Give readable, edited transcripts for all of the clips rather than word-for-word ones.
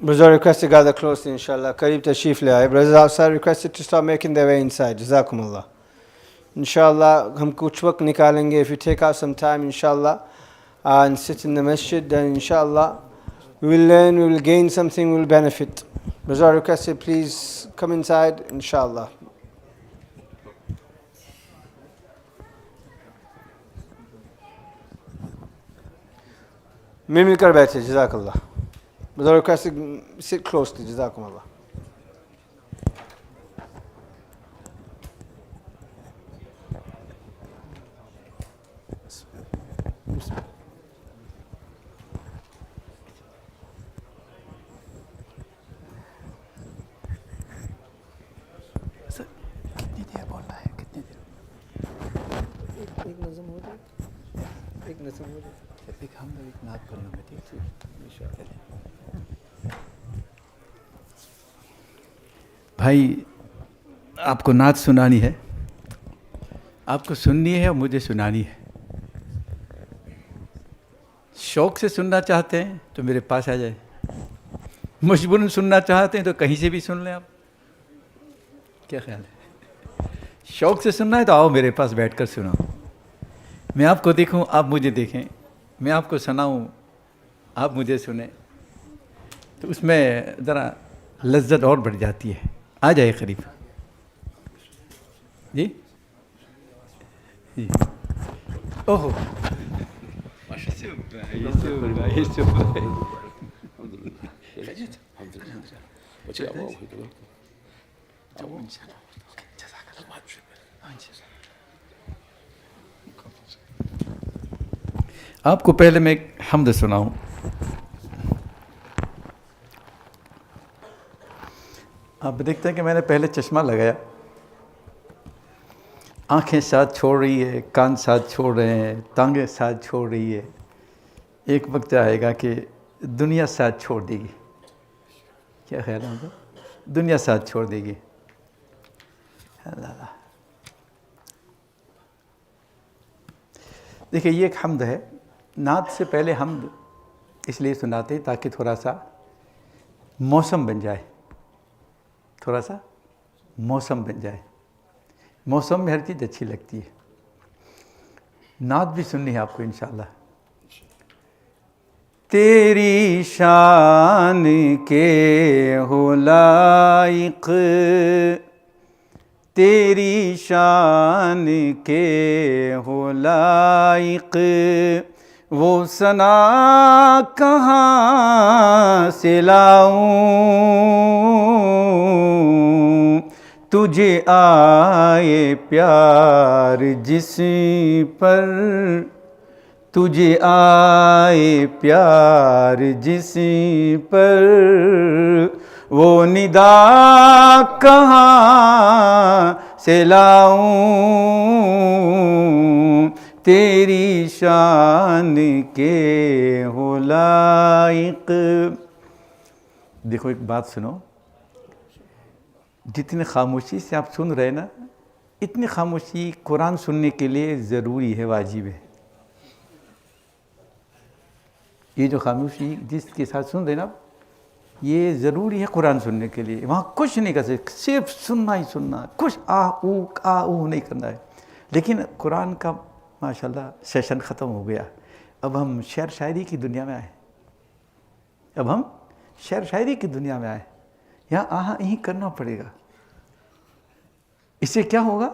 Brothers requested to gather closely, inshallah. Kareeb Tashreef le aaye. Brothers outside requested to start making their way inside. Jazakumullah. Inshallah, hum kuch waqt nikalenge. If you take out some time, inshallah, and sit in the masjid, then inshallah, we will learn, we will gain something, we will benefit. Brothers requested, please come inside, inshallah. مل کر بیٹھے جزاک اللہ. Brothers requested, sit closely. Jazakumullah. کتنی دیر بولنا ہے؟ کتنی دیر؟ ایک نظم ہو جائے. ایک نظم ہو جائے. ایک ہم ایک نعت پڑھنا ہے. ٹھیک ہے بھائی، آپ کو نعت سنانی ہے. آپ کو سننی ہے اور مجھے سنانی ہے. شوق سے سننا چاہتے ہیں تو میرے پاس آ جائے. مجبوراً سننا چاہتے ہیں تو کہیں سے بھی سن لیں. آپ کیا خیال ہے؟ شوق سے سننا ہے تو آؤ میرے پاس بیٹھ کر سنو. میں آپ کو دیکھوں، آپ مجھے دیکھیں. میں آپ کو سناؤں، آپ مجھے سنیں. تو اس میں ذرا لذت اور بڑھ جاتی ہے. آ جائے قریب. جی جی. اوہو آپ کو پہلے میں ایک حمد سناؤں. آپ دیکھتے ہیں کہ میں نے پہلے چشمہ لگایا. آنکھیں ساتھ چھوڑ رہی ہے، کان ساتھ چھوڑ رہے ہیں، ٹانگیں ساتھ چھوڑ رہی ہے. ایک وقت آئے گا کہ دنیا ساتھ چھوڑ دے گی. کیا خیال ہے؟ دنیا ساتھ چھوڑ دے گی. اللہ. دیکھیے یہ ایک حمد ہے. نعت سے پہلے حمد اس لیے سناتے ہیں تاکہ تھوڑا سا موسم بن جائے. تھوڑا سا موسم بن جائے. موسم میں ہر چیز اچھی لگتی ہے. نعت بھی سننی ہے آپ کو انشاءاللہ. تیری شان کے ہو لائق، تیری شان کے ہو لائق، وہ ثنا کہاں سے لاؤں. تجھے آئے پیار جس پر، تجھے آئے پیار جس پر، وہ ندا کہاں سے لاؤں. تیری شان کے ہو لائق. دیکھو ایک بات سنو. جتنے خاموشی سے آپ سن رہے نا، اتنی خاموشی قرآن سننے کے لیے ضروری ہے، واجب ہے. یہ جو خاموشی جس کے ساتھ سن رہے نا، یہ ضروری ہے قرآن سننے کے لیے. وہاں کچھ نہیں کر سکتے، صرف سننا ہی سننا، کچھ آ او نہیں کرنا ہے. لیکن قرآن کا ماشاءاللہ سیشن ختم ہو گیا. اب ہم شعر شاعری کی دنیا میں آئے. اب ہم شعر شاعری کی دنیا میں آئے. یہاں آہاں یہی کرنا پڑے گا. اس سے کیا ہوگا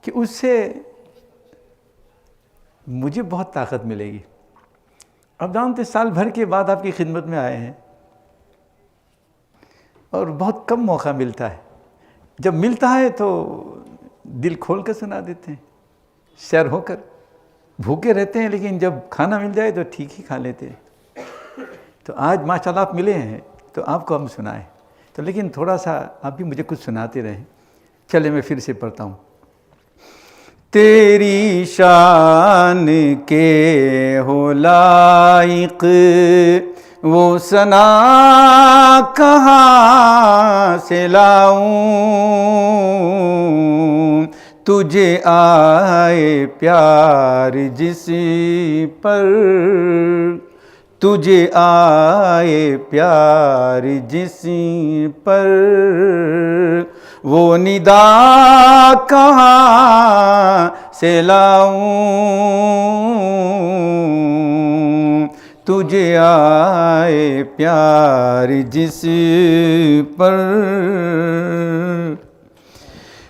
کہ اس سے مجھے بہت طاقت ملے گی. اب جانتے سال بھر کے بعد آپ کی خدمت میں آئے ہیں اور بہت کم موقع ملتا ہے. جب ملتا ہے تو دل کھول کر سنا دیتے ہیں. شعر ہو کر بھوکے رہتے ہیں، لیکن جب کھانا مل جائے تو ٹھیک ہی کھا لیتے ہیں. تو آج ماشاءاللہ آپ ملے ہیں تو آپ کو ہم سنائیں. تو لیکن تھوڑا سا آپ بھی مجھے کچھ سناتے رہیں. چلے میں پھر سے پڑھتا ہوں. تیری شان کے ہو لائق، وہ ثنا کہاں سے لاؤں. تجھے آئے پیار جس پر، تجھے آئے پیار جس پر وہ ندا کہاں سے لاؤں، تجھے آئے پیار جس پر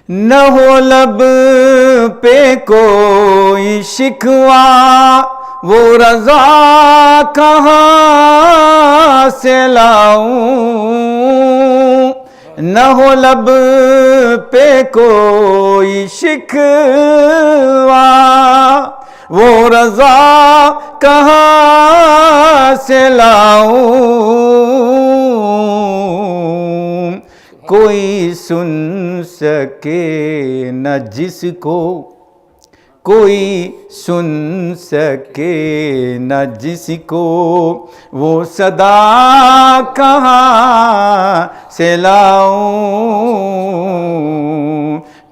نہ ہو لب پہ کوئی شکوہ، وہ رضا کہاں سے لاؤں، نہ ہو لب پہ کوئی شکوہ، وہ رضا کہاں سے لاؤں، کوئی سن سکے نہ جس کو، کوئی سن سکے نہ جس کو، وہ صدا کہاں سے لاؤں،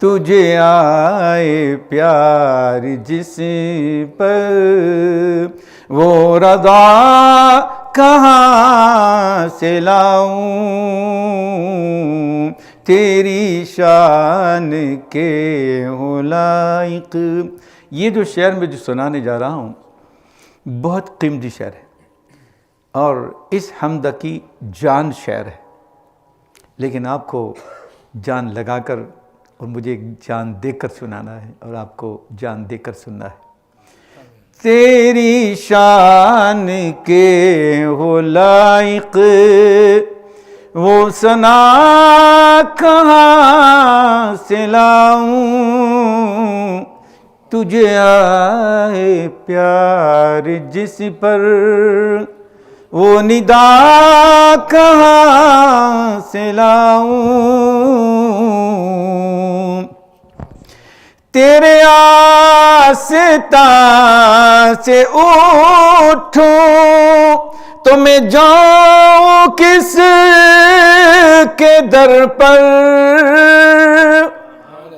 تجھے آئے پیار جس پر وہ رضا کہاں سے لاؤں، تیری شان کے ہو لائق۔ یہ جو شعر میں جو سنانے جا رہا ہوں بہت قیمتی شعر ہے اور اس حمدہ کی جان شعر ہے، لیکن آپ کو جان لگا کر اور مجھے جان دے کر سنانا ہے اور آپ کو جان دے کر سننا ہے۔ تیری شان کے ہو لائق وہ ثنا کہاں سے لاؤں، تجھے آئے پیار جس پر وہ ندا کہاں سے لاؤں، تیرے آستان سے اٹھوں تو میں جاؤں کس کے در پر،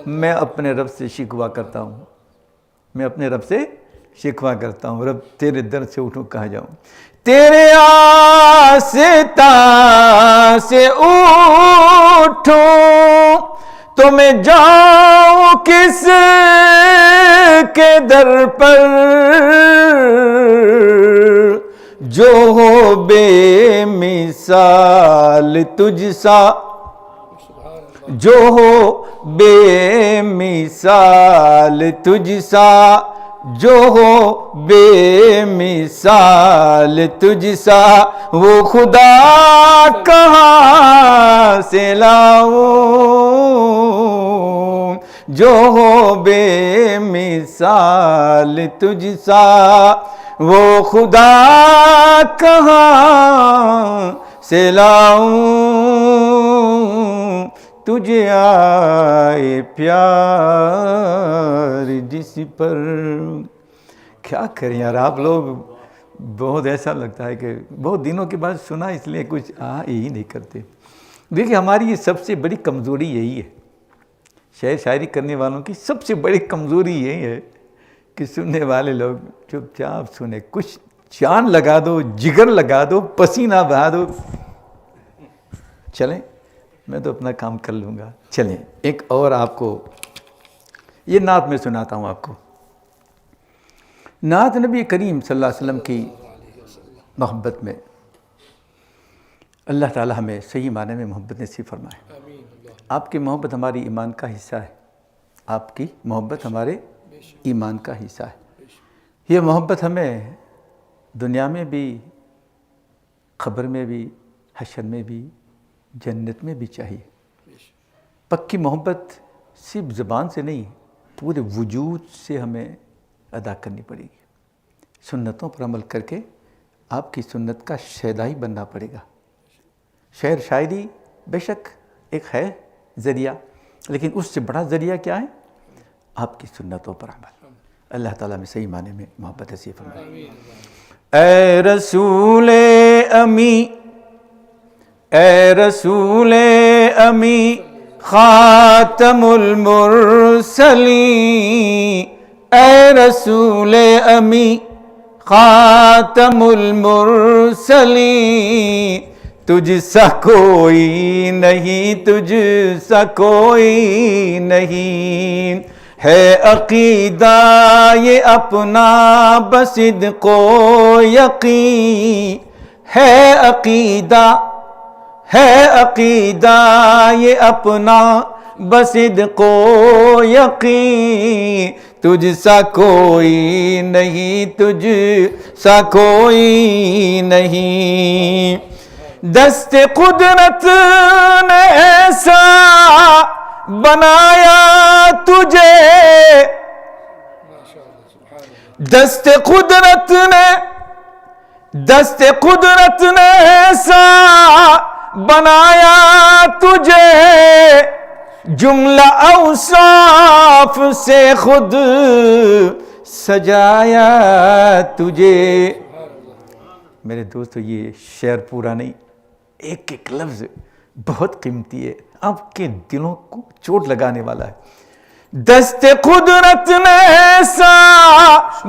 میں اپنے رب سے شکوہ کرتا ہوں، میں اپنے رب سے شکوہ کرتا ہوں، رب تیرے در سے اٹھوں کہاں جاؤں، تیرے آستان سے اٹھوں تو میں جاؤں کس کے در پر، جو ہو بے مثال تجھ سا، جو ہو بے مثال تجھ سا، جو ہو بے مثال تجھ سا، وہ خدا کہاں سے لاؤں، جو ہو بے مثال تجھ سا، وہ خدا کہاں سے لاؤں، تجھے آئے پیار جس پر۔ کیا کریں یار، آپ لوگ بہت ایسا لگتا ہے کہ بہت دنوں کے بعد سنا، اس لیے کچھ یہی نہیں کرتے۔ دیکھیں ہماری یہ سب سے بڑی کمزوری یہی ہے، شعر شاعری کرنے والوں کی سب سے بڑی کمزوری یہی ہے کہ سننے والے لوگ چپ چاپ سنیں، کچھ جان لگا دو، جگر لگا دو، پسینہ بہا دو، چلیں میں تو اپنا کام کر لوں گا۔ چلیں ایک اور آپ کو یہ نعت میں سناتا ہوں آپ کو۔ نعت نبی کریم صلی اللہ علیہ وسلم کی محبت میں، اللہ تعالی ہمیں صحیح معنی میں محبت نصیب فرمائے۔ آپ کی محبت ہماری ایمان کا حصہ ہے، آپ کی محبت ہمارے ایمان کا حصہ ہے۔ یہ محبت ہمیں دنیا میں بھی، قبر میں بھی، حشر میں بھی، جنت میں بھی چاہیے۔ پکی محبت صرف زبان سے نہیں، پورے وجود سے ہمیں ادا کرنی پڑے گی۔ سنتوں پر عمل کر کے آپ کی سنت کا شیدائی بننا پڑے گا۔ شعر شاعری بے شک ایک ہے ذریعہ، لیکن اس سے بڑا ذریعہ کیا ہے؟ آپ کی سنتوں پر عمل۔ اللہ تعالیٰ میں صحیح معنی میں محبت نصیب فرمائے۔ اے رسول امی، اے رسول امی خاتم المرسلین، اے رسول امی خاتم المرسلین تجھ سا کوئی نہیں، تجھ سا کوئی نہیں، ہے عقیدہ یہ اپنا بصدق و یقین، ہے عقیدہ یہ اپنا بصدق و یقین، تجھ سا کوئی نہیں، تجھ سا کوئی نہیں، دست قدرت نے ایسا بنایا تجھے، دست قدرت نے ایسا بنایا تجھے، جملہ اوصاف سے خود سجایا تجھے۔ میرے دوستو یہ شعر پورا نہیں، ایک ایک لفظ بہت قیمتی ہے، آپ کے دلوں کو چوٹ لگانے والا ہے۔ دست قدرت نے ایسا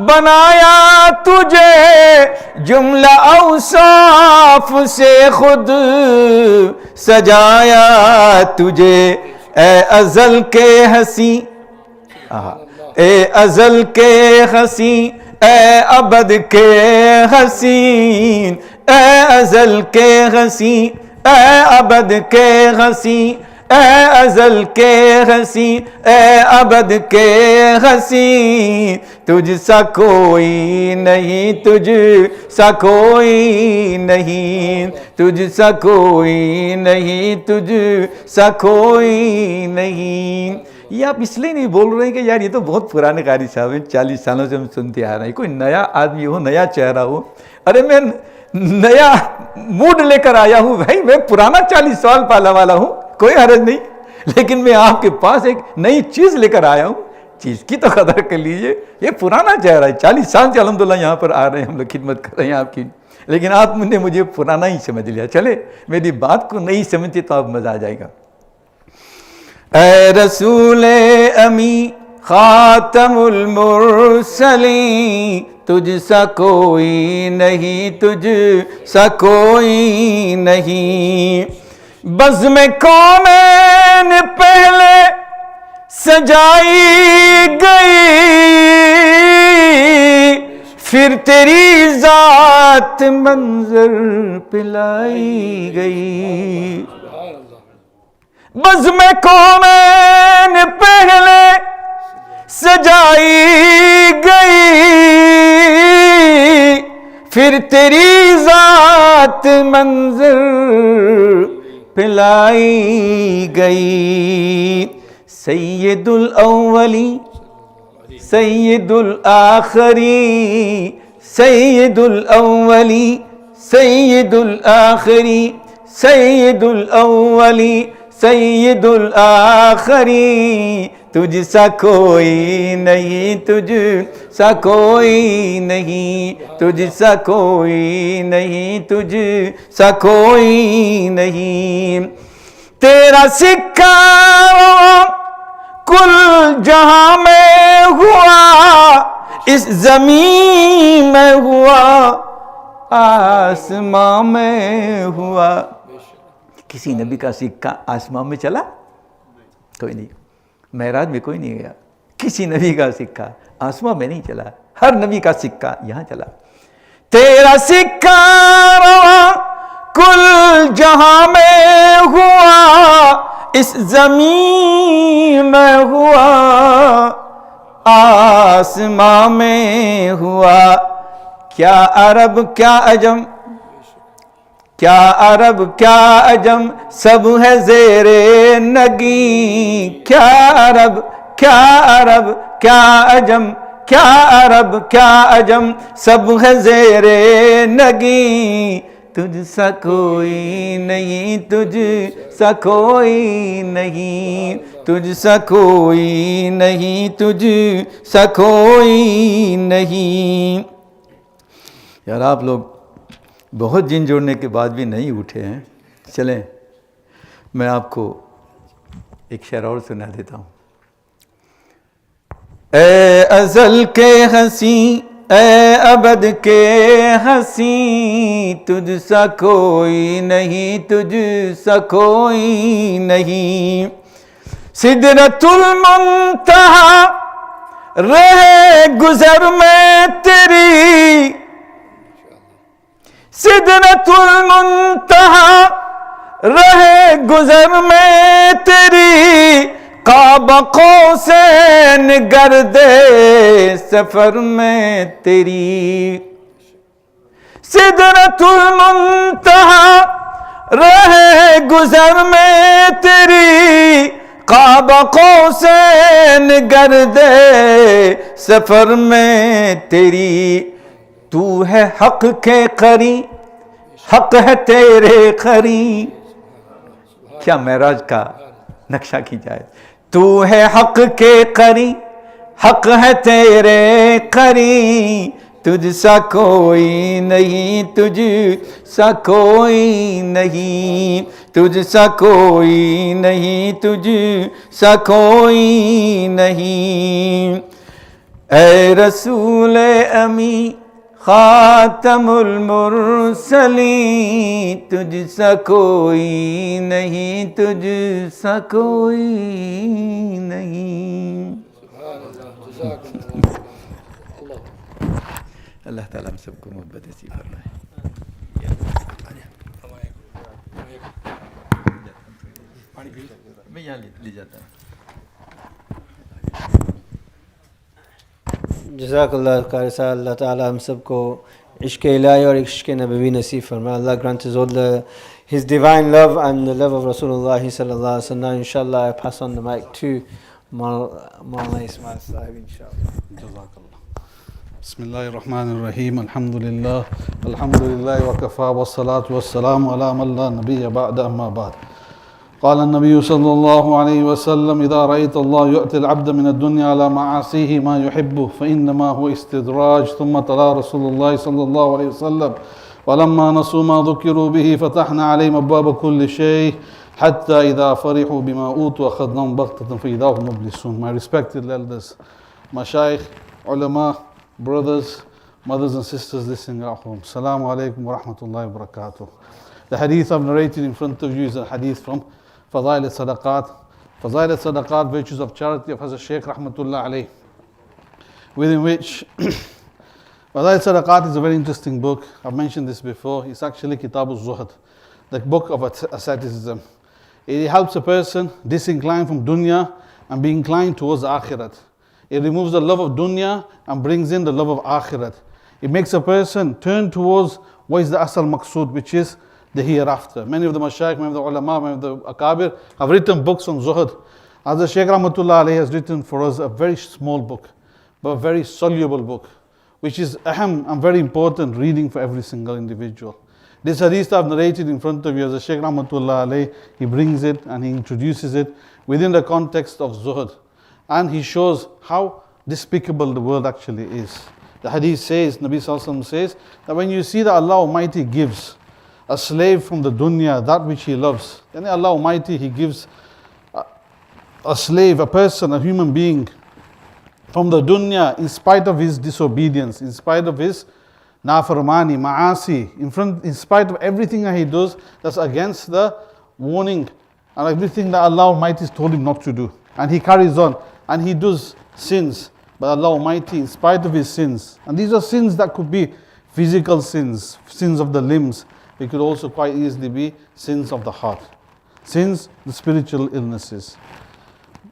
بنایا تجھے، جملہ اوصاف سے خود سجایا تجھے، اے ازل کے ہنسی، اے ازل کے ہنسی، اے ابد کے حسین، اے ازل کے ہنسی، اے ابد کے ہنسی، اے ازل کے ہنسی، اے ابد کے ہنسی، تجھ سا کوئی نہیں، تجھ سا کوئی نہیں، تجھ سا کوئی نہیں، تجھ سا کوئی نہیں۔ یہ آپ اس لیے نہیں بول رہے ہیں کہ یار یہ تو بہت پرانے قاری صاحب ہیں، 40 سالوں سے ہم سنتے آ رہے ہیں، کوئی نیا آدمی ہو، نیا چہرہ ہو، ارے میں نیا موڈ لے کر آیا ہوں بھائی، میں پرانا 40 سال پالا والا ہوں، کوئی حرج نہیں، لیکن میں آپ کے پاس ایک نئی چیز لے کر آیا ہوں، چیز کی تو قدر کر لیجئے، یہ پرانا چہرہ ہے، 40 سال سے الحمدللہ یہاں پر آ رہے ہیں، ہم لوگ خدمت کر رہے ہیں آپ کی، لیکن آپ نے مجھے پرانا ہی سمجھ لیا، چلے میری بات کو نہیں سمجھتے تو آپ مزہ آ جائے گا۔ اے رسول امی خاتم المرسلین تجھ سا کوئی نہیں، تجھ سا کوئی نہیں، بزم کونین پہلے سجائی گئی، پھر تیری ذات منظر پلائی گئی، بزم کونین پہلے سجائی گئی، پھر تیری ذات منظر پلائی گئی، سید الاولی سید الآخری، سید الاولی سید الآخری، سید الاولی سید الآخری، تجھ سا کوئی نہیں، تجھ سا کوئی نہیں، تجھ سا کوئی نہیں، تجھ سا کوئی نہیں، تیرا سکہ کل جہاں میں ہوا، اس زمین میں ہوا، آسمان میں ہوا۔ کسی نبی کا سکہ آسمان میں چلا؟ کوئی نہیں، معراج میں کوئی نہیں گیا، کسی نبی کا سکہ آسمان میں نہیں چلا، ہر نبی کا سکہ یہاں چلا۔ تیرا سکہ رواں کل جہاں میں ہوا، اس زمین میں ہوا، آسمان میں ہوا، کیا عرب کیا عجم، کیا عرب کیا عجم، سب ہے زیر نگیں، کیا عرب کیا عرب کیا عجم، کیا عرب کیا عجم، سب ہے زیر نگیں، تجھ سا کوئی نہیں، تجھ سا کوئی نہیں، تجھ سا کوئی نہیں، تجھ سا کوئی نہیں۔ یار آپ لوگ بہت جن جوڑنے کے بعد بھی نہیں اٹھے ہیں، چلیں میں آپ کو ایک شعر اور سنا دیتا ہوں۔ اے ازل کے ہنسی ए अबद के हसी तुझसा कोई नहीं, तुझसा कोई नहीं। सिदरतुल मुंतहा रहे गुजर में तेरी, सिदरतुल मुंतहा रहे गुजर में तेरी, काबा कौसैन गर्दे सफर में तेरी। सिदरतुल मुंतहा रहे गुजर में तेरी, काबा कौसैन गर्दे सफर में तेरी। तू है हक के करी, हक है तेरे करी। क्या मेराज का नक्शा की जाए। तू है हक के करी, हक है तेरे करी, तुझसा कोई नहीं, तुझसा कोई नहीं, तुझसा कोई नहीं, तुझसा कोई नहीं। ऐ रसूल अमी खातमुल मुरसलीन, तुझसा कोई नहीं, तुझसा कोई नहीं। अल्लाह ताला हम सबको मोहब्बत नसीब फरमाए। मैं यहाँ ले जाता हूँ। जज़ाकल्लाह खैर। अल्लाह ताला हम सबको इश्क़ इलाही और इश्क़ नबवी नसीब फरमाए। Allah grant us all His divine love and the love of Rasulullah sallallahu alaihi wasallam. Inshallah, I pass on the mic to Maulana Ismail Sahib, inshallah. Jazakallah. Bismillahir Rahmanir Rahim. Alhamdulillah. Alhamdulillah wa kafa wa salatu wa salamu ala man la nabiyya ba'da amma ba'd. قال النبي صلى الله عليه وسلم إذا رأيت الله يؤتي العبد من الدنيا على معاصيه ما يحبه فإنما هو استدراج. ثم تلا رسول الله صلى الله عليه وسلم ولما نسوا ما ذكروا به فتحنا عليهم أبواب كل شيء حتى إذا فرحوا بما أوتوا أخذناهم بغتة فإذا هم مبلسون. My respected elders, mashayikh, ulama, brothers, mothers and sisters listening at home, Assalamu alaikum wa rahmatullahi wa barakatuh. The hadith I've narrated in front of you is a hadith from Fadail al-Sadaqat. Fadail al-Sadaqat, Virtues of Charity of Hazrat Shaykh Rahmatullah alayh, within which Fadail al-Sadaqat is a very interesting book. I've mentioned this before. It's actually Kitab al-Zuhd, the book of asceticism. It helps a person disincline from dunya and be inclined towards akhirat. It removes the love of dunya and brings in the love of akhirat. It makes a person turn towards what is the asal maqsood, which is the hereafter. Many of the mashayikh, many of the ulama, many of the akabir have written books on zuhd. Hazrat Shaykh Rahmatullah alayhi has written for us a very small book, but a very soluble book, which is aham and very important reading for every single individual. This hadith I've narrated in front of you, Hazrat Shaykh Rahmatullah alayhi, he brings it and he introduces it within the context of zuhd. And he shows how despicable the world actually is. The hadith says, Nabi Sallallahu Alaihi Wasallam says, that when you see that Allah Almighty gives a slave from the dunya that which he loves, then Allah Almighty, He gives a slave, a person, a human being from the dunya in spite of his disobedience, in spite of his nafarmani, ma'asi, in spite of everything that he does that's against the warning and everything that Allah Almighty has told him not to do. And he carries on and he does sins, but Allah Almighty, in spite of his sins, and these are sins that could be physical sins, sins of the limbs, it could also quite easily be sins of the heart, sins, the spiritual illnesses.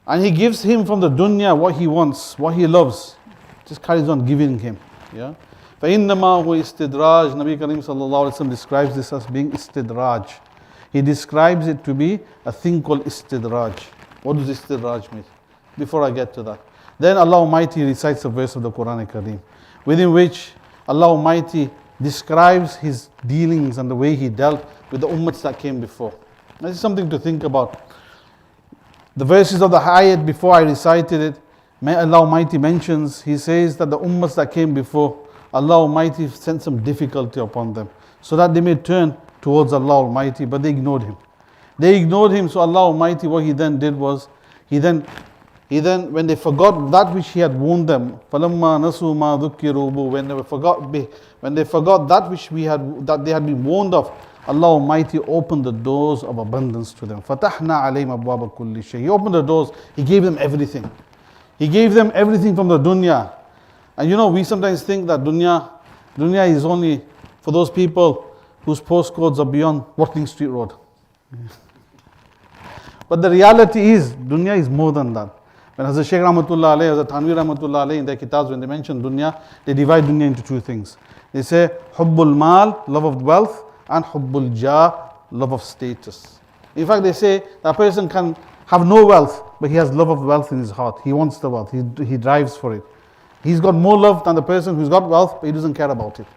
And he gives him from the dunya what he wants, what he loves, just carries on giving him. Yeah. فَإِنَّمَا هُوَ istidraj. Nabi Karim sallallahu alaihi wasallam describes this as being istidraj. He describes it to be a thing called istidraj. What does istidraj mean? Before I get to that, then Allah Almighty recites a verse of the Quran Kareem, within which Allah Almighty describes His dealings and the way He dealt with the ummats that came before. This is something to think about. The verses of the ayat before I recited it, Allah Almighty mentions, He says that the ummats that came before, Allah Almighty sent some difficulty upon them, so that they may turn towards Allah Almighty, but they ignored Him. They ignored Him, so Allah Almighty, what He then did was, He then He then, when they forgot that which he had warned them, فَلَمَّا نَسُوا مَا ذُكِّرُوا بِهِ, when they forgot that which that they had been warned of, Allah Almighty opened the doors of abundance to them. فَتَحْنَا عَلَيْهِمْ أَبْوَابَ كُلِّ شَيْءٍ. He opened the doors, He gave them everything. He gave them everything from the dunya. And we sometimes think that dunya is only for those people whose postcodes are beyond Watling Street Road. But the reality is, dunya is more than that. When Hazrat Shaykh Rahmatullah Alayhi, Hazrat Tanveer Rahmatullah Alayhi in their kitabs, when they mention dunya, they divide dunya into two things. They say, Hubbul Mal, love of wealth, and Hubbul Jah, love of status. In fact, they say that a person can have no wealth, but he has love of wealth in his heart. He wants the wealth, he drives for it. He's got more love than the person who's got wealth, but he doesn't care about it.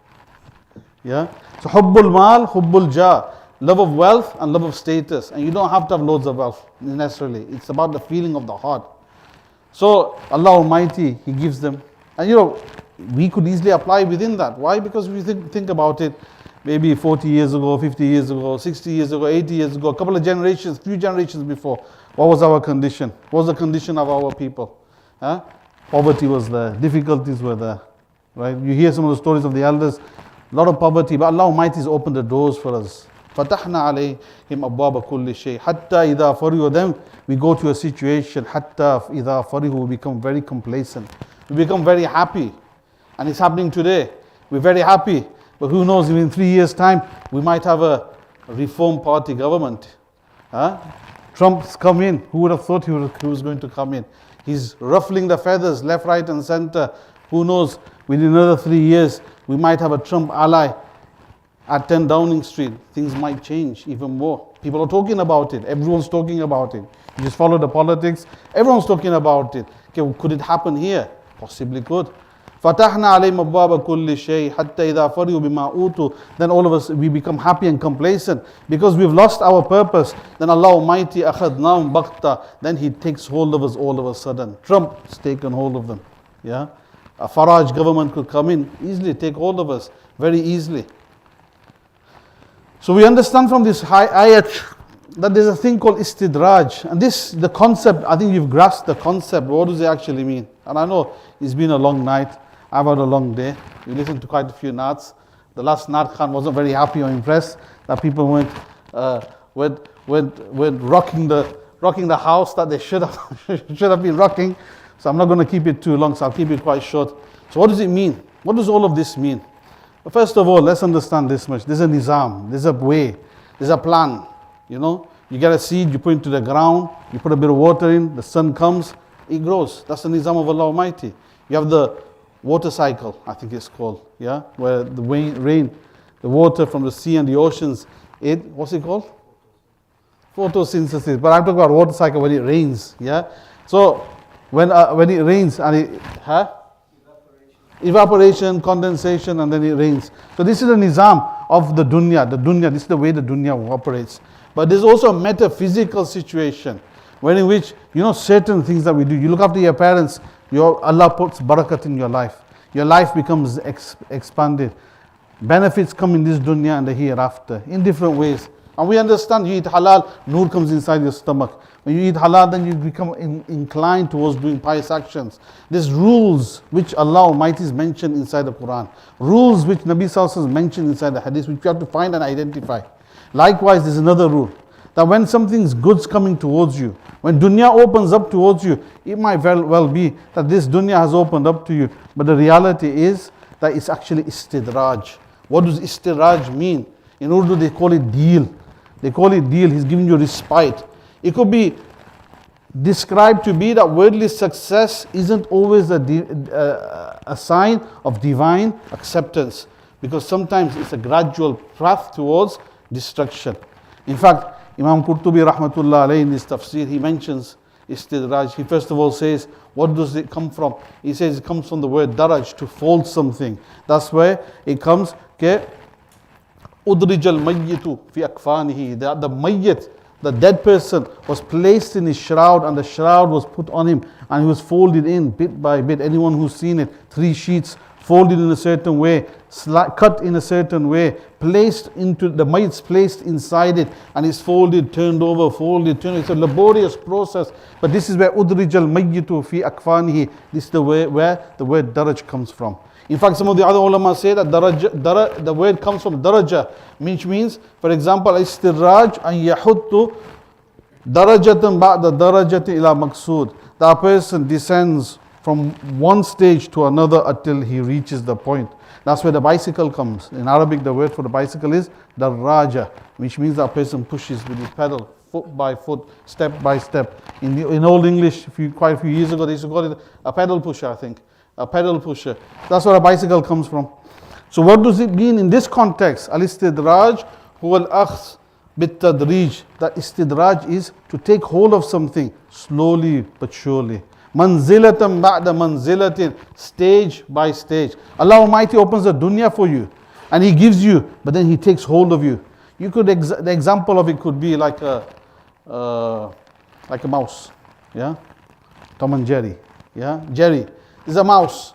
Yeah? So Hubbul Mal, Hubbul Jah, love of wealth and love of status. And you don't have to have loads of wealth necessarily. It's about the feeling of the heart. So Allah Almighty, He gives them. And we could easily apply within that. Why? Because we think about it, maybe 40 years ago, 50 years ago, 60 years ago, 80 years ago, a couple of generations, few generations before, what was our condition? What was the condition of our people? Poverty was there, difficulties were there. Right? You hear some of the stories of the elders, a lot of poverty, but Allah Almighty has opened the doors for us. فَتَحْنَا عَلَيْهِمْ أَبْوَابَ كُلِّ شَيْءٍ حَتَّى إِذَا فَرِحُوا. Then we go to a situation, حَتَّى إِذَا فَرِحُوا, we become very complacent. We become very happy. And it's happening today. We're very happy. But who knows, in 3 years' time, we might have a Reform Party government. Trump's come in. Who would have thought he was going to come in? He's ruffling the feathers left, right and center. Who knows, within another 3 years, we might have a Trump ally at 10 Downing Street. Things might change even more. People are talking about it. Everyone's talking about it. You just follow the politics. Everyone's talking about it. Okay, could it happen here? Possibly could. فَتَحْنَا عَلَيْهِمْ أَبْوَابَ كُلِّ شَيْءٍ حَتَّى إِذَا فَرِحُوا بِمَا أُوتُوا. Then all of us, we become happy and complacent because we've lost our purpose. Then Allah Almighty أَخَذْنَاهُمْ بَغْتَةً. Then He takes hold of us all of a sudden. Trump's taken hold of them. Yeah, a Farage government could come in, easily take hold of us, very easily. So we understand from this ayat that there's a thing called istidraj. And the concept, I think you've grasped the concept. What does it actually mean? And I know it's been a long night. I've had a long day. We listened to quite a few naats. The last naat Khan wasn't very happy or impressed that people went rocking the house that they should have been rocking. So I'm not going to keep it too long, so I'll keep it quite short. So what does it mean? What does all of this mean? But first of all, let's understand this much. There's a nizam, there's a way, there's a plan. You get a seed, you put it into the ground, you put a bit of water in, the sun comes, it grows. That's the nizam of Allah Almighty. You have the water cycle, I think it's called, yeah, where the rain, the water from the sea and the oceans, what's it called? Photosynthesis. But I'm talking about water cycle when it rains, yeah. So when it rains and evaporation, condensation, and then it rains. So this is the nizam of the dunya. This is the way the dunya operates. But there's also a metaphysical situation, in which certain things that we do. You look after your parents. Allah puts barakat in your life. Your life becomes expanded. Benefits come in this dunya and the hereafter in different ways. And we understand, you eat halal, nur comes inside your stomach. When you eat halal, then you become inclined towards doing pious actions. There's rules which Allah Almighty has mentioned inside the Quran. Rules which Nabi Sallallahu Alaihi Wasallam mentioned inside the hadith, which you have to find and identify. Likewise, there's another rule. That when something's good's coming towards you, when dunya opens up towards you, it might well be that this dunya has opened up to you. But the reality is that it's actually istidraj. What does istidraj mean? In Urdu, they call it deal. They call it deal. He's giving you respite. It could be described to be that worldly success isn't always a sign of divine acceptance, because sometimes it's a gradual path towards destruction. In fact, Imam Qurtubi rahmatullah alayhi in his tafsir, he mentions istidraj. He first of all says, what does it come from? He says it comes from the word daraj, to fold something. That's where it comes. Okay, udrijal mayyitu fi akfanihi. The mayyit, the dead person, was placed in his shroud, and the shroud was put on him, and he was folded in bit by bit. Anyone who's seen it, 3 sheets folded in a certain way, cut in a certain way, placed into the mayyit's placed inside it, and it's folded, turned over, folded, turned. It's a laborious process. But this is where udrijal mayyitu fi akfanihi. This is the way where the word daraj comes from. In fact, some of the other ulama say that the word comes from daraja, which means, for example, istidraj an yahuttu darajatan ba'da darajati ila maqsood. The person descends from one stage to another until he reaches the point. That's where the bicycle comes. In Arabic, the word for the bicycle is daraja, which means that person pushes with his pedal, foot by foot, step by step. In Old English, quite a few years ago, they used to call it a pedal pusher, I think. A pedal pusher. That's where a bicycle comes from. So what does it mean in this context? Al-istidraj huwa al-akhz bit-tadrij. That istidraj is to take hold of something slowly but surely. Manzilatan ba'da manzilatin, stage by stage. Allah Almighty opens the dunya for you and He gives you, but then He takes hold of you. You could the example of it could be like a mouse, yeah. Tom and Jerry, yeah. Jerry, there's a mouse.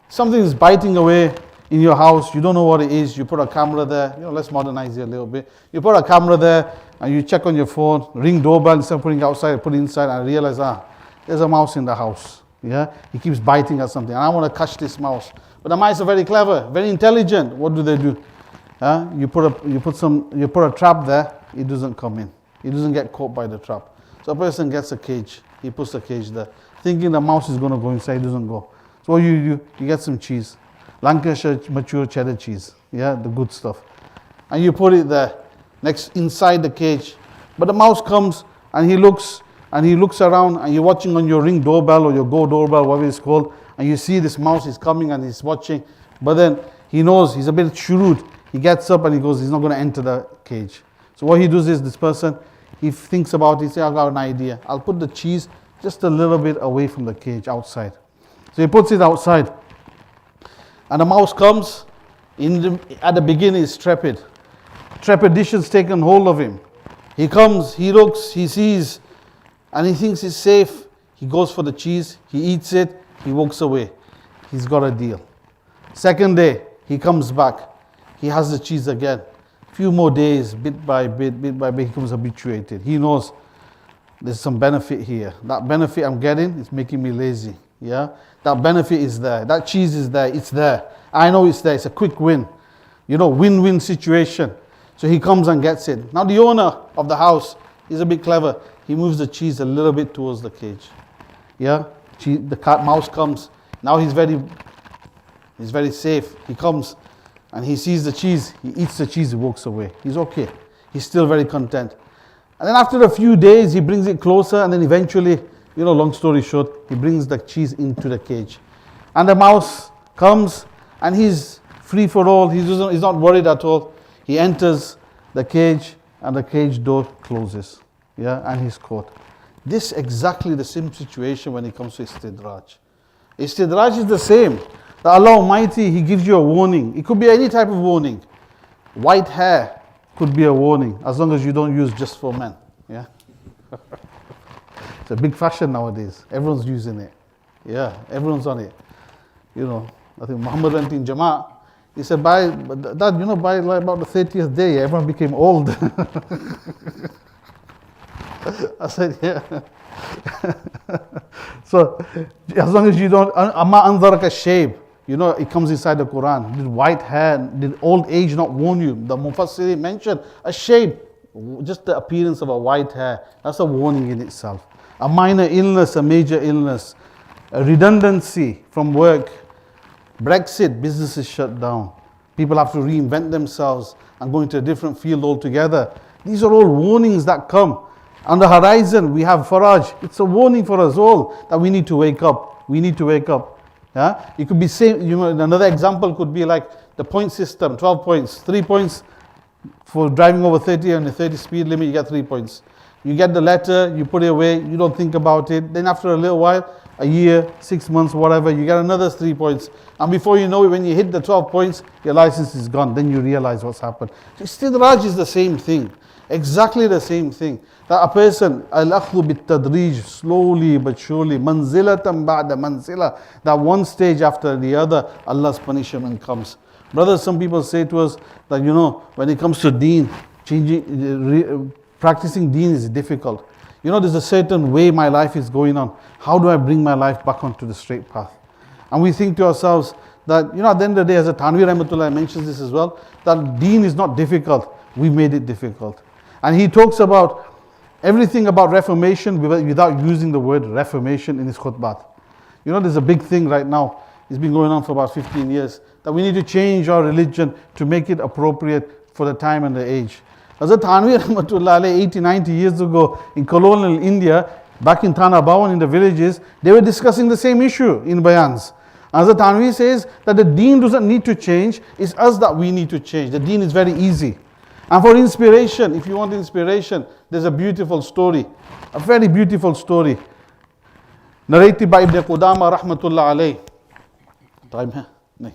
Something is biting away in your house. You don't know what it is. You put a camera there. Let's modernize it a little bit. You put a camera there and you check on your phone, ring doorbell instead of putting it outside, put it inside, and realize there's a mouse in the house. Yeah, he keeps biting at something. And I want to catch this mouse. But the mice are very clever, very intelligent. What do? You put a trap there. It doesn't come in. It doesn't get caught by the trap. So a person gets a cage. He puts the cage there, thinking the mouse is going to go inside. It doesn't go. So what you do? You get some cheese, Lancashire mature cheddar cheese. Yeah, the good stuff, and you put it there, inside the cage. But the mouse comes and he looks around, and you're watching on your Ring doorbell or your Go doorbell, whatever it's called, and you see this mouse is coming and he's watching, but then he knows, he's a bit shrewd. He gets up and he goes, he's not going to enter the cage. So what he does is, this person, he thinks about it, he says, I've got an idea. I'll put the cheese just a little bit away from the cage, outside. So he puts it outside. And the mouse comes, at the beginning is trepid. Trepidations's taken hold of him. He comes, he looks, he sees, and he thinks it's safe. He goes for the cheese, he eats it, he walks away. He's got a deal. Second day, he comes back. He has the cheese again. Few more days, bit by bit, he becomes habituated. He knows there's some benefit here. That benefit I'm getting is making me lazy. Yeah, that benefit is there. That cheese is there. It's there. I know it's there. It's a quick win. Win-win situation. So he comes and gets it. Now the owner of the house is a bit clever. He moves the cheese a little bit towards the cage. Yeah, mouse comes. Now he's very safe. He comes and he sees the cheese. He eats the cheese. He walks away. He's okay. He's still very content. And then after a few days, he brings it closer, and then eventually, long story short, he brings the cheese into the cage. And the mouse comes, and he's free for all. He's not worried at all. He enters the cage, and the cage door closes. Yeah, and he's caught. This is exactly the same situation when it comes to istidraj. Istidraj is the same. The Allah Almighty, He gives you a warning. It could be any type of warning. White hair could be a warning, as long as you don't use just for men. Yeah. It's a big fashion nowadays. Everyone's using it. Yeah, everyone's on it. I think Muhammad went in Jamea. He said, by about the 30th day, everyone became old. I said, yeah. So, as long as you don't, amma anzaraka shape, it comes inside the Quran. Did white hair, did old age not warn you? The Mufassiri mentioned a shade, just the appearance of a white hair. That's a warning in itself. A minor illness, a major illness, a redundancy from work, Brexit, businesses shut down. People have to reinvent themselves and go into a different field altogether. These are all warnings that come. On the horizon, we have Faraj. It's a warning for us all that we need to wake up. We need to wake up. Yeah? It could be same. Another example could be like the point system, 12 points, 3 points for driving over 30 and the 30 speed limit. You get 3 points. You get the letter, you put it away, you don't think about it. Then after a little while, a year, 6 months, whatever, you get another 3 points. And before you know it, when you hit the 12 points, your license is gone. Then you realize what's happened. Istidraj is the same thing. Exactly the same thing. That a person, al-akhdhu bit-tadrij, slowly but surely, manzilatan ba'da manzila, that one stage after the other, Allah's punishment comes. Brothers, some people say to us that, when it comes to deen, practicing deen is difficult. There's a certain way my life is going on. How do I bring my life back onto the straight path? And we think to ourselves that, at the end of the day, as a Tanvir Rahmatullah mentions this as well, that deen is not difficult. We made it difficult. And he talks about everything about reformation without using the word reformation in his khutbah. There's a big thing right now. It's been going on for about 15 years. That we need to change our religion to make it appropriate for the time and the age. Hazrat Tanvir Rahmatullah 80, 90 years ago in colonial India, back in Thana Bhawan in the villages, they were discussing the same issue in bayans. Hazrat Tanvir says that the deen doesn't need to change, it's us that we need to change. The deen is very easy. And for inspiration, if you want inspiration, there's a beautiful story, a very beautiful story, narrated by Ibn Qudama Rahmatullah alayh. Time hai? No.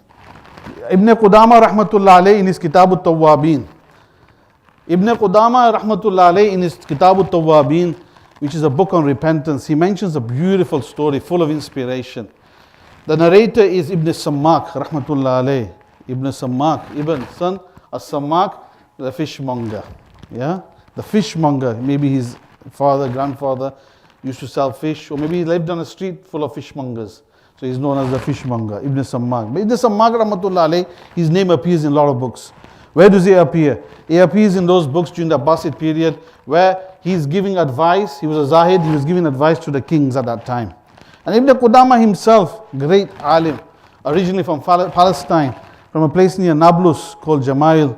Ibn Qudama Rahmatullah alayh in his Kitab al-Tawwabin. Ibn Qudama Rahmatullah alayh in his Kitab al-Tawwabin, which is a book on repentance, he mentions a beautiful story full of inspiration. The narrator is Ibn Sammak Rahmatullah alayh. Ibn Sammak, Ibn son as-Sammak, the fishmonger. Yeah, the fishmonger. Maybe his father, grandfather used to sell fish, or maybe he lived on a street full of fishmongers. So he's known as the fishmonger, Ibn Sammak. But Ibn Sammak Rahmatullah alayh, his name appears in a lot of books. Where does he appear? He appears in those books during the Abbasid period where he's giving advice. He was a Zahid, he was giving advice to the kings at that time. And Ibn Qudama himself, great alim, originally from Palestine, from a place near Nablus called Jamail.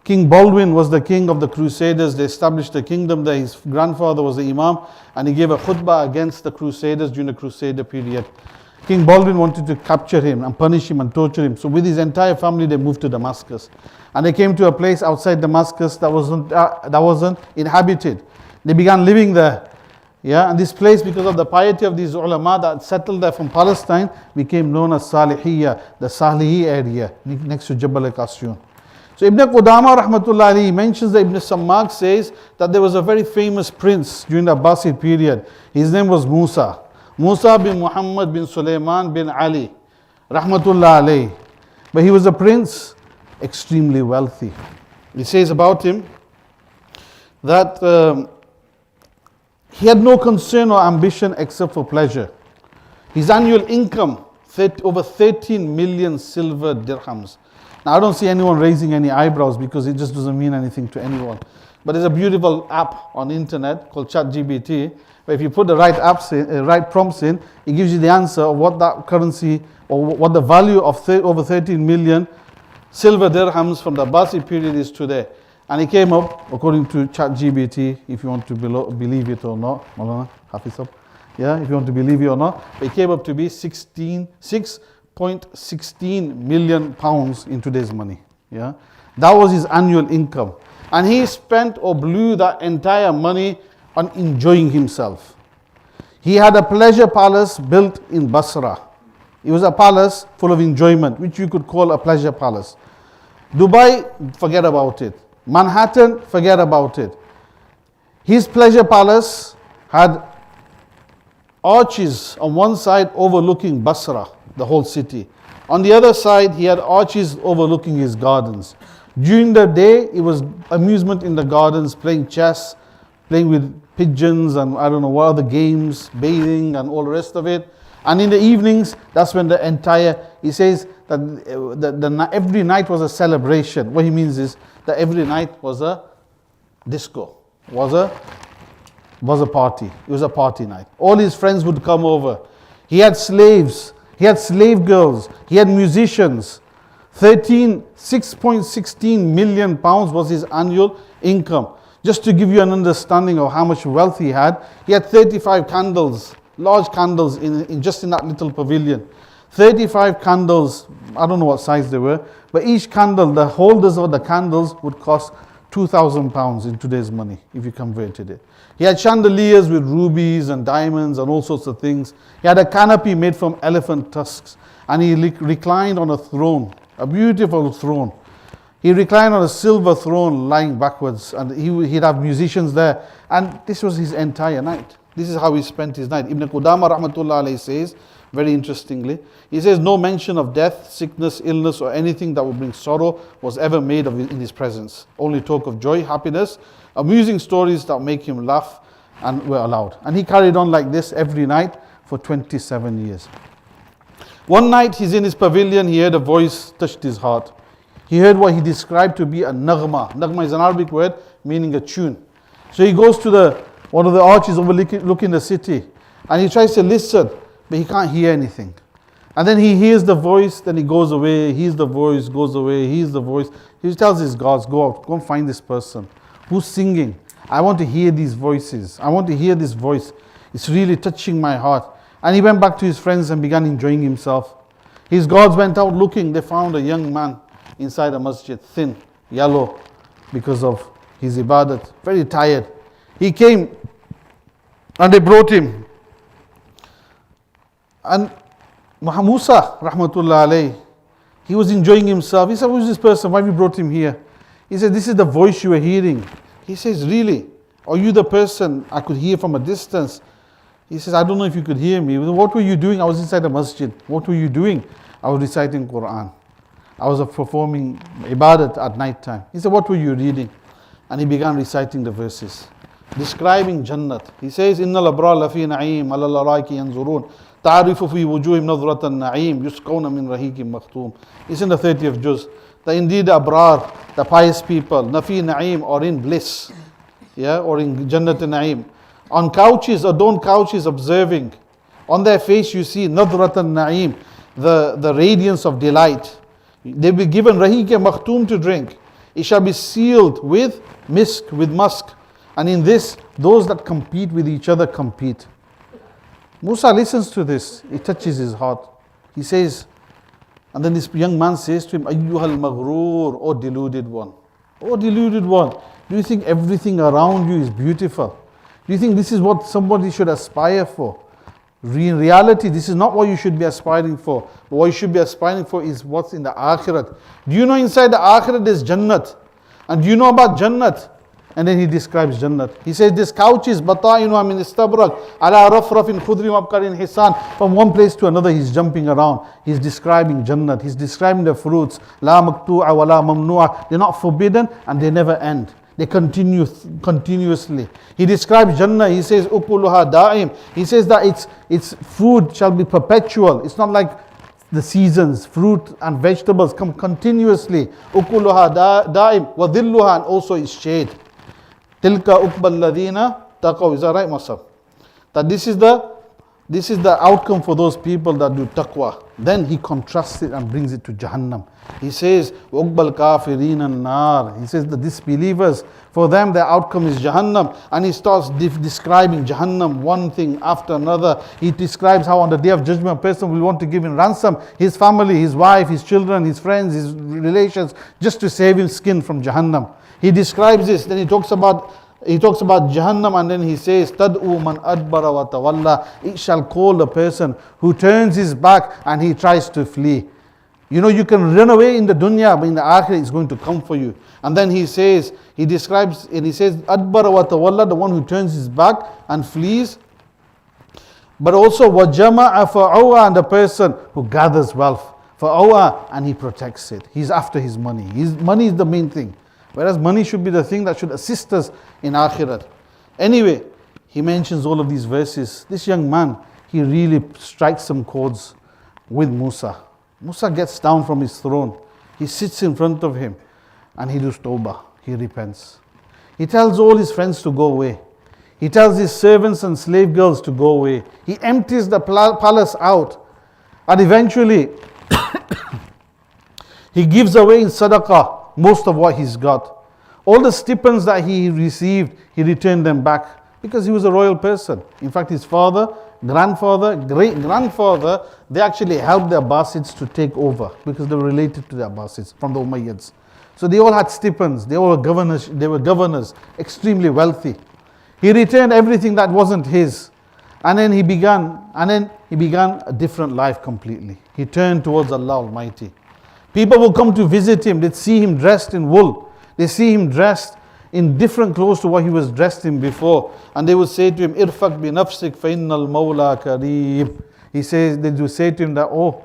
King Baldwin was the king of the Crusaders. They established the kingdom there. His grandfather was the Imam, and he gave a khutbah against the Crusaders during the Crusader period. King Baldwin wanted to capture him and punish him and torture him. So with his entire family, they moved to Damascus. And they came to a place outside Damascus that wasn't inhabited. They began living there. Yeah, and this place, because of the piety of these ulama that settled there from Palestine, became known as Salihiyya, the Salihi area, next to Jabal al-Qasyun. So Ibn Qudama Rahmatullah alayhi mentions that Ibn Sammak says that there was a very famous prince during the Abbasid period. His name was Musa. Musa bin Muhammad bin Sulaiman bin Ali Rahmatullah alayhi. But he was a prince, extremely wealthy. He says about him that he had no concern or ambition except for pleasure. His annual income, over 13 million silver dirhams. Now I don't see anyone raising any eyebrows because it just doesn't mean anything to anyone. But there's a beautiful app on internet called ChatGPT, where if you put the right prompts in, it gives you the answer of what that currency or what the value of over 13 million silver dirhams from the Abbasid period is today. And it came up, according to ChatGPT, if you want to believe it or not, Maulana, Hafizab, yeah, if you want to believe it or not, but it came up to be 6.16 million pounds in today's money. Yeah, that was his annual income. And he spent or blew that entire money on enjoying himself. He had a pleasure palace built in Basra. It was a palace full of enjoyment, which you could call a pleasure palace. Dubai, forget about it. Manhattan, forget about it. His pleasure palace had arches on one side overlooking Basra, the whole city. On the other side, he had arches overlooking his gardens. During the day, it was amusement in the gardens, playing chess, playing with pigeons and I don't know what other games, bathing and all the rest of it. And in the evenings, that's when the entire, he says that every night was a celebration. What he means is that every night was a disco, was a party. It was a party night. All his friends would come over. He had slaves, he had slave girls, he had musicians. 6.16 million pounds was his annual income. Just to give you an understanding of how much wealth he had 35 candles, large candles just in that little pavilion. 35 candles, I don't know what size they were, but each candle, the holders of the candles would cost £2,000 in today's money, if you converted it. He had chandeliers with rubies and diamonds and all sorts of things. He had a canopy made from elephant tusks. And he reclined on a throne, a beautiful throne. He reclined on a silver throne lying backwards, and he'd have musicians there. And this was his entire night. This is how he spent his night. Ibn Qudama rahmatullah alayhi says, very interestingly, he says, no mention of death, sickness, illness, or anything that would bring sorrow was ever made in his presence. Only talk of joy, happiness, amusing stories that make him laugh, and were allowed. And he carried on like this every night for 27 years. One night he's in his pavilion, he heard a voice touched his heart. He heard what he described to be a naghma. Naghma is an Arabic word meaning a tune. So he goes to one of the arches overlooking the city, and he tries to listen, but he can't hear anything. And then he hears the voice, then he goes away, hears the voice, goes away, hears the voice. He tells his guards, go out, go and find this person. Who's singing? I want to hear these voices. I want to hear this voice. It's really touching my heart. And he went back to his friends and began enjoying himself. His guards went out looking. They found a young man inside a masjid, thin, yellow, because of his ibadat, very tired. He came and they brought him. And Musa, rahmatullah alayhi, he was enjoying himself. He said, who is this person? Why have you brought him here? He said, this is the voice you were hearing. He says, really? Are you the person I could hear from a distance? He says, I don't know if you could hear me. What were you doing? I was inside the masjid. What were you doing? I was reciting Quran. I was performing ibadat at night time. He said, what were you reading? And he began reciting the verses, describing Jannat. He says, Inna al-abrar lafi na'im, ala al-araiki yanzurun, ta'arifu fi wujuhim nadrat al-na'im, yusqawna min rahikim makhtum. It's in the 30th juz. That indeed the abrar, the pious people, nafi na'im, are in bliss, or in Jannat al-na'im. On couches, adorned couches, observing. On their face you see nadrat al-na'im, the radiance of delight. They'll be given rahiq makhtum to drink. It shall be sealed with misk, with musk. And in this, those that compete with each other compete. Musa listens to this. It touches his heart. He says, and then this young man says to him, Ayyuhal maghrur, O deluded one. O deluded one. Do you think everything around you is beautiful? Do you think this is what somebody should aspire for? In reality, this is not what you should be aspiring for. But what you should be aspiring for is what's in the akhirat. Do you know inside the akhirat there's Jannat? And do you know about Jannat? And then he describes Jannat. He says this couch is bata'inu min istabrak ala rafrafin khudri mabkarin hisan. From one place to another he's jumping around. He's describing Jannat. He's describing the fruits. La maktu'a wa la mamnu'a. They're not forbidden and they never end. They continue continuously. He describes Jannah. He says ukuluha da'im. He says that its food shall be perpetual. It's not like the seasons. Fruit and vegetables come continuously. Ukuluha da'im wa dhilluha, and also its shade. Tilka uqbal ladina taqaw. Is that right, Masab? That this is the outcome for those people that do taqwa. Then he contrasts it and brings it to Jahannam. He says, uqbal kafirin an-nar. He says the disbelievers, for them their outcome is Jahannam. And he starts describing Jahannam, one thing after another. He describes how on the day of judgment a person will want to give in ransom his family, his wife, his children, his friends, his relations, just to save his skin from Jahannam. He describes this, then he talks about Jahannam, and then he says, Tad'u man adbara wa tawalla. It shall call the person who turns his back and he tries to flee. You know, you can run away in the dunya, but in the akhirah it's going to come for you. And then he describes, Adbara wa tawalla, the one who turns his back and flees. But also, wa jama'a fa'awa, and the person who gathers wealth. Fa'awa, and he protects it. He's after his money. His money is the main thing. Whereas money should be the thing that should assist us in akhirat. Anyway, he mentions all of these verses. This young man, he really strikes some chords with Musa. Musa gets down from his throne. He sits in front of him and he does tawbah. He repents. He tells all his friends to go away. He tells his servants and slave girls to go away. He empties the palace out. And eventually, he gives away in sadaqah most of what he's got. All the stipends that he received, he returned them back because he was a royal person. In fact, his father, grandfather, great-grandfather, they actually helped the Abbasids to take over because they were related to the Abbasids from the Umayyads. So they all had stipends, they were governors, extremely wealthy. He returned everything that wasn't his. And then he began a different life completely. He turned towards Allah Almighty. People will come to visit him, they'd see him dressed in wool. They see him dressed in different clothes to what he was dressed in before. And they would say to him, Irfaq bi nafsik fa innal mawla kareem. They would say to him that, oh,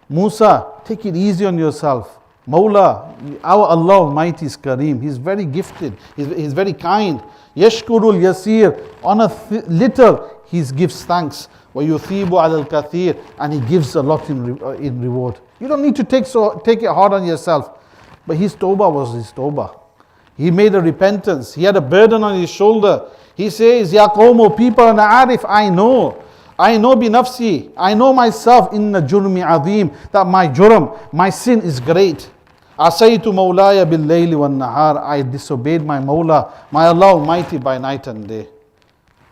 Musa, take it easy on yourself. Mawla, our Allah Almighty is Kareem. He's very gifted. He's very kind. Yashkurul yasir. On a little, he gives thanks. Wa yuthibu al kathir. And he gives a lot in reward. You don't need to take it hard on yourself. But his tawbah was his tawbah. He made a repentance. He had a burden on his shoulder. He says, Ya qawmu, people and Arif, I know bi nafsi, I know myself, inna jurmi azim, that my sin is great. Asaytu mawlaya bil layli wan nahar, I disobeyed my Mawla, my Allah Almighty by night and day.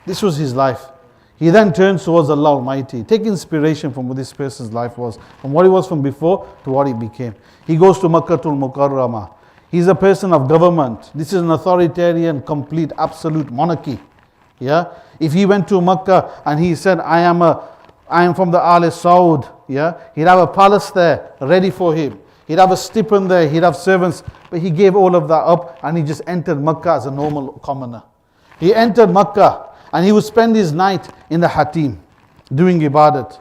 This was his life. He then turns towards Allah Almighty. Take inspiration from what this person's life was, from what he was from before to what he became. He goes to Makkatul Mukarramah. He's a person of government. This is an authoritarian, complete, absolute monarchy. Yeah. If he went to Makkah and he said, I am from the Al Saud, yeah, he'd have a palace there ready for him. He'd have a stipend there, he'd have servants, but he gave all of that up and he just entered Makkah as a normal commoner. He entered Makkah and he would spend his night in the Hatim doing ibadat.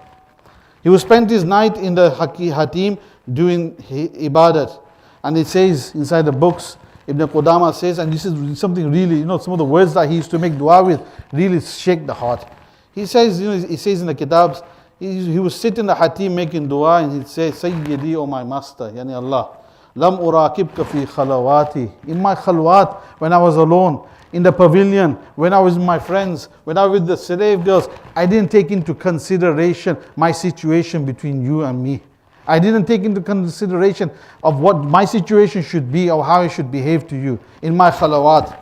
He would spend his night in the Hatim doing ibadat. And it says inside the books, Ibn Qudama says, and this is something really, some of the words that he used to make dua with really shake the heart. He says, he says in the kitabs, he would sit in the Hatim making dua and he'd say, Sayyidi, O my master, Yani Allah, Lam urakibka fi khalawati. In my khalwat, when I was alone, in the pavilion, when I was with my friends, when I was with the slave girls, I didn't take into consideration my situation between you and me. I didn't take into consideration of what my situation should be or how I should behave to you in my khalawat.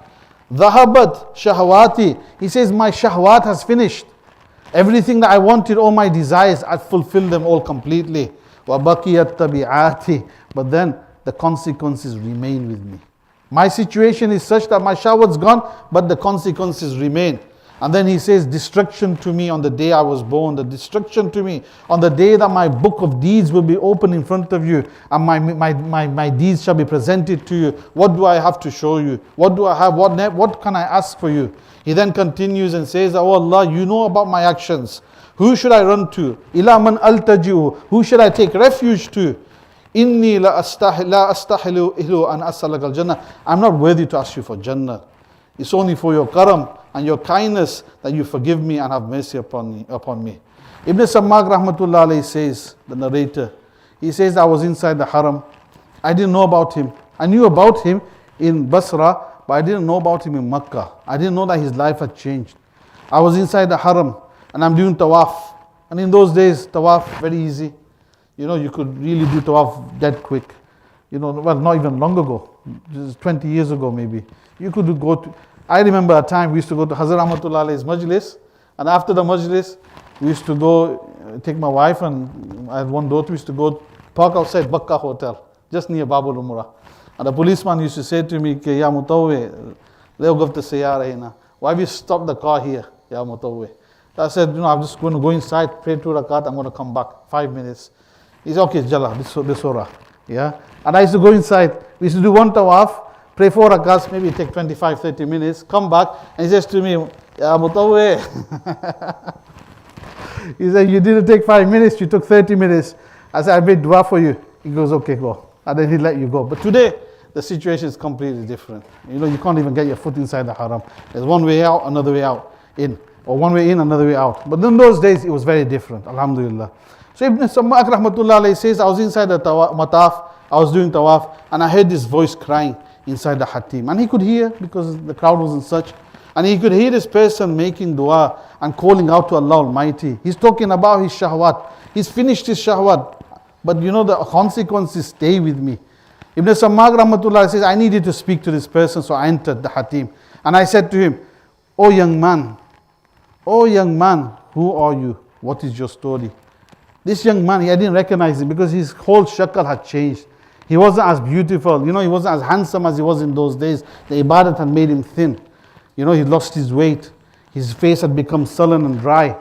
Dhahabat shahwati. He says my shahwat has finished. Everything that I wanted, all my desires, I fulfilled them all completely. Wa baqiyat tabi'ati. But then the consequences remain with me. My situation is such that my shahwat's gone, but the consequences remain. And then he says, destruction to me on the day I was born, the destruction to me on the day that my book of deeds will be open in front of you and my deeds shall be presented to you. What do I have to show you? What do I have? What can I ask for you? He then continues and says, Oh Allah, you know about my actions. Who should I run to? Ila man altaji'u. Who should I take refuge to? Inni la astahilu an as'alaka al-jannah. I'm not worthy to ask you for Jannah. It's only for your karam and your kindness that you forgive me and have mercy upon me. Ibn Sammaq rahmatullah alayhi says, the narrator, he says, I was inside the haram. I didn't know about him. I knew about him in Basra, but I didn't know about him in Makkah. I didn't know that his life had changed. I was inside the haram and I'm doing tawaf. And in those days, tawaf, very easy. You could really do tawaf dead quick. Well, not even long ago, just 20 years ago maybe. You could I remember a time we used to go to Hazrat Rahmatullah Alayhi's majlis, and after the majlis, we used to go, take my wife and I had one daughter, we used to go park outside Bakka Hotel, just near Babul Umrah. And the policeman used to say to me, Ya Mutawwi, leo gafta sayyara hai na. Why have you stopped the car here, Ya Mutawwi? I said, I'm just going to go inside, pray 2 rakat, I'm going to come back, 5 minutes. He said, okay, Jalla, Bisura. Yeah. And I used to go inside, we used to do 1 tawaf, pray 4 rakats, maybe take 25-30 minutes, come back, and he says to me, Ya Mutawwi. He said, you didn't take 5 minutes, you took 30 minutes. I said, I made dua for you. He goes, okay, go. And then he let you go. But today, the situation is completely different. You can't even get your foot inside the haram. There's one way out, another way out, in. Or one way in, another way out. But in those days, it was very different, alhamdulillah. So Ibn Sammaq rahmatullah alayhi says, I was inside the mataf, I was doing tawaf, and I heard this voice crying inside the hatim. And he could hear, because the crowd wasn't such, and he could hear this person making dua and calling out to Allah Almighty. He's talking about his shahwat. He's finished his shahwat. But the consequences stay with me. Ibn Sammaq rahmatullah says, I needed to speak to this person, so I entered the hatim. And I said to him, oh young man, who are you? What is your story? This young man, I didn't recognize him because his whole shakal had changed. He wasn't as beautiful. He wasn't as handsome as he was in those days. The ibadat had made him thin. He lost his weight. His face had become sullen and dry.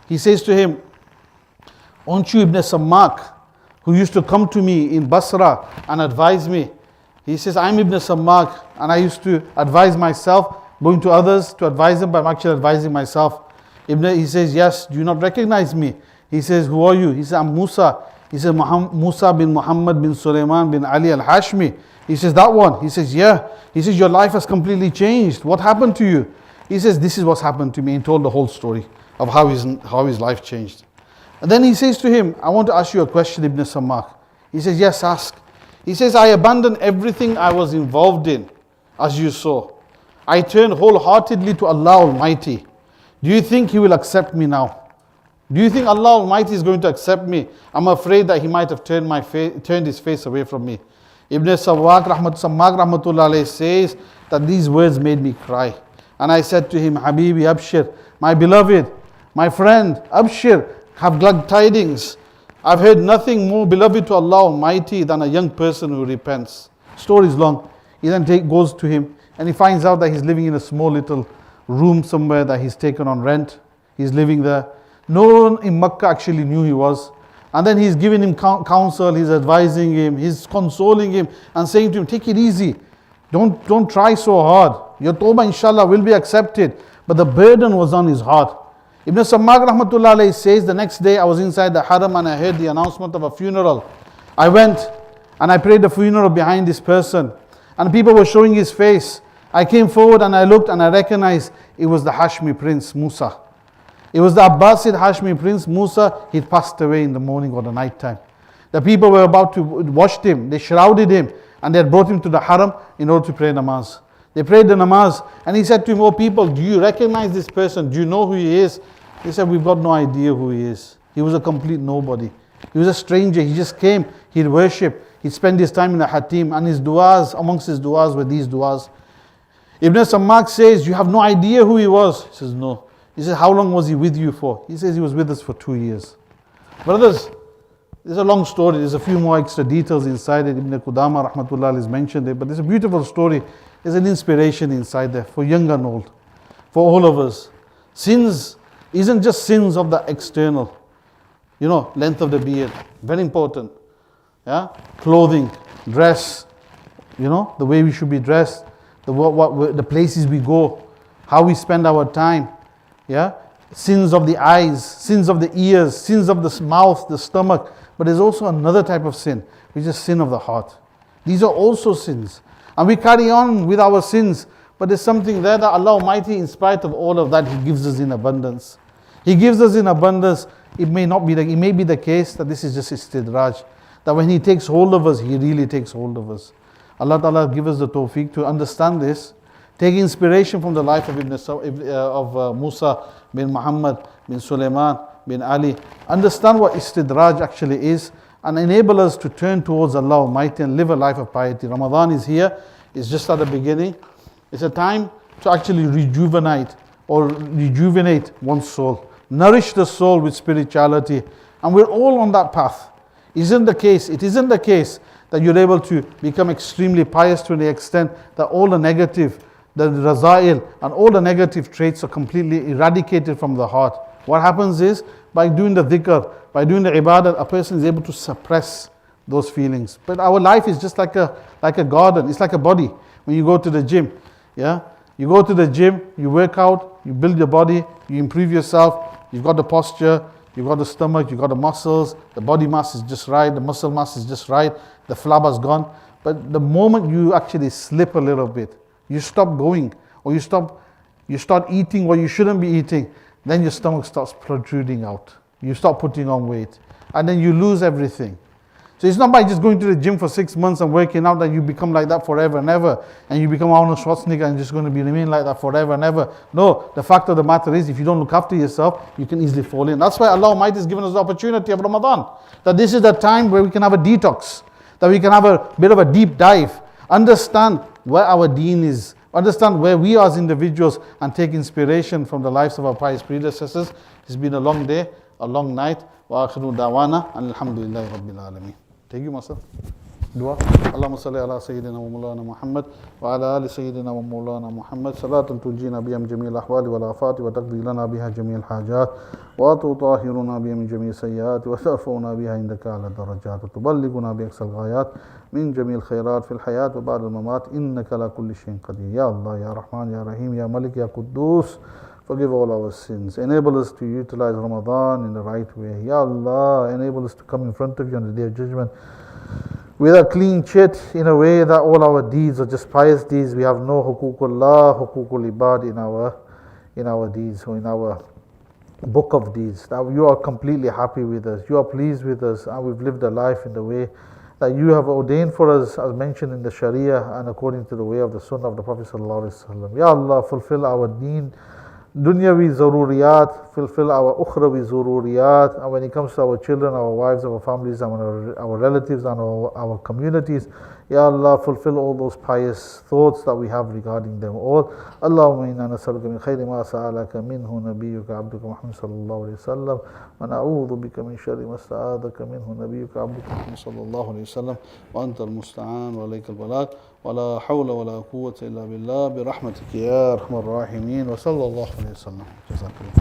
He says to him, aren't you Ibn Sammak, who used to come to me in Basra and advise me? He says, I'm Ibn Sammak, and I used to advise myself, going to others to advise them, but I'm actually advising myself. He says, yes, do you not recognize me? He says, who are you? He says, I'm Musa. He says, Musa bin Muhammad bin Sulaiman bin Ali al-Hashmi. He says, that one. He says, yeah. He says, your life has completely changed. What happened to you? He says, this is what's happened to me. He told the whole story of how his life changed. And then he says to him, I want to ask you a question, Ibn Sammak. He says, yes, ask. He says, I abandoned everything I was involved in, as you saw. I turned wholeheartedly to Allah Almighty. Do you think He will accept me now? Do you think Allah Almighty is going to accept me? I'm afraid that He might have turned His face away from me. Ibn Sammak rahmatullah alayhi says that these words made me cry. And I said to him, Habibi, Abshir, my beloved, my friend, Abshir, have glad tidings. I've heard nothing more beloved to Allah Almighty than a young person who repents. Story is long. He then goes to him and he finds out that he's living in a small little room somewhere that he's taken on rent. He's living there. No one in Makkah actually knew he was. And then he's giving him counsel, he's advising him, he's consoling him and saying to him, take it easy. Don't try so hard. Your tawbah inshallah will be accepted. But the burden was on his heart. Ibn Sammak rahmatullah alayhi says, the next day I was inside the haram and I heard the announcement of a funeral. I went and I prayed the funeral behind this person. And people were showing his face. I came forward and I looked and I recognized it was the Hashmi prince, Musa. It was the Abbasid Hashmi prince, Musa. He'd passed away in the morning or the night time. The people were about to wash him. They shrouded him and they had brought him to the haram in order to pray namaz. They prayed the namaz and he said to him, oh people, do you recognize this person? Do you know who he is? They said, we've got no idea who he is. He was a complete nobody. He was a stranger. He just came, he'd worship, he'd spend his time in the hatim, and his du'as, amongst his du'as were these du'as. Ibn Sammak says, you have no idea who he was? He says, no. He says, how long was he with you for? He says, he was with us for 2 years. Brothers, there's a long story. There's a few more extra details inside it. Ibn Qudama rahmatullah has mentioned it, but there's a beautiful story. There's an inspiration inside there for young and old, for all of us. Sins isn't just sins of the external, length of the beard, very important. Yeah, clothing, dress, the way we should be dressed, the places we go, how we spend our time. Yeah, sins of the eyes, sins of the ears, sins of the mouth, the stomach. But there's also another type of sin, which is sin of the heart. These are also sins. And we carry on with our sins, but there's something there that Allah Almighty, in spite of all of that, He gives us in abundance. He gives us in abundance. It may be the case that this is just istidraj, that when He takes hold of us, He really takes hold of us. Allah Ta'ala give us the tawfiq to understand this, take inspiration from the life of Musa bin Muhammad bin Sulaiman bin Ali, understand what istidraj actually is, and enable us to turn towards Allah Almighty and live a life of piety. Ramadan is here. It's just at the beginning. It's a time to actually rejuvenate one's soul. Nourish the soul with spirituality. And we're all on that path. It isn't the case that you're able to become extremely pious to the extent that all the negative, the razail, and all the negative traits are completely eradicated from the heart. What happens is, by doing the dhikr, by doing the ibadah, a person is able to suppress those feelings. But our life is just like a garden. It's like a body. When you go to the gym, you go to the gym, you work out, you build your body, you improve yourself, you've got the posture, you've got the stomach, you've got the muscles, the body mass is just right, the muscle mass is just right, the flab has gone. But the moment you actually slip a little bit, you stop going, or you start eating what you shouldn't be eating, then your stomach starts protruding out. You start putting on weight, and then you lose everything. So it's not by just going to the gym for 6 months and working out that you become like that forever and ever, and you become Arnold Schwarzenegger and just going to remain like that forever and ever. No, the fact of the matter is, if you don't look after yourself, you can easily fall in. That's why Allah Almighty has given us the opportunity of Ramadan, that this is the time where we can have a detox, that we can have a bit of a deep dive, understand where our deen is, understand where we are as individuals, and take inspiration from the lives of our pious predecessors. It's been a long day, a long night. Wa akhiru dawana, alhamdulillahi rabbil alameen. Thank you, Master. Dua. اللهم صل على سيدنا ومولانا محمد وعلى آل سيدنا ومولانا محمد صلاة تنجينا بها من جميع الأحوال والآفات وتقضي لنا بها جميع الحاجات وتطهرنا بها من جميع السيئات وترفعنا بها عندك على الدرجات وتبلغنا بأقصى الغايات من جميع الخيرات في الحياة وبعد الممات إنك على كل شيء قدير. يا الله يا رحمن يا رحيم يا ملك يا قدوس, forgive all our sins. Enable us to utilize Ramadan in the right way. Ya Allah, enable us to come in front of you on the day of judgment with a clean chit, in a way that all our deeds are just pious deeds. We have no huququllah, huququl ibad in our deeds or in our book of deeds. That you are completely happy with us, you are pleased with us, and we've lived a life in the way that you have ordained for us, as mentioned in the Sharia and according to the way of the Sunnah of the Prophet sallallahu alaihi wasallam. Ya Allah, fulfill our deen, dunyavi zaruriyat, fulfill our ukhravi zaruriyat, and when it comes to our children, our wives, our families, and our relatives, and our communities, Ya Allah, fulfill all those pious thoughts that we have regarding them all. Allahumma inna nas'aluka min khayri ma sa'alaka minhu nabiyyuka abduka Muhammad sallallahu alayhi wa sallam, wa na'udhu bika min sharri ma sta'adaka minhu nabiyyuka abduka Muhammad sallallahu alayhi wa sallam, wa anta al-musta'an wa alayka al-balagh, wa la hawla wa la quwwata illa billah bi rahmatika ya arhamar rahimin, wa sallallahu alayhi wa sallam. Jazakallah.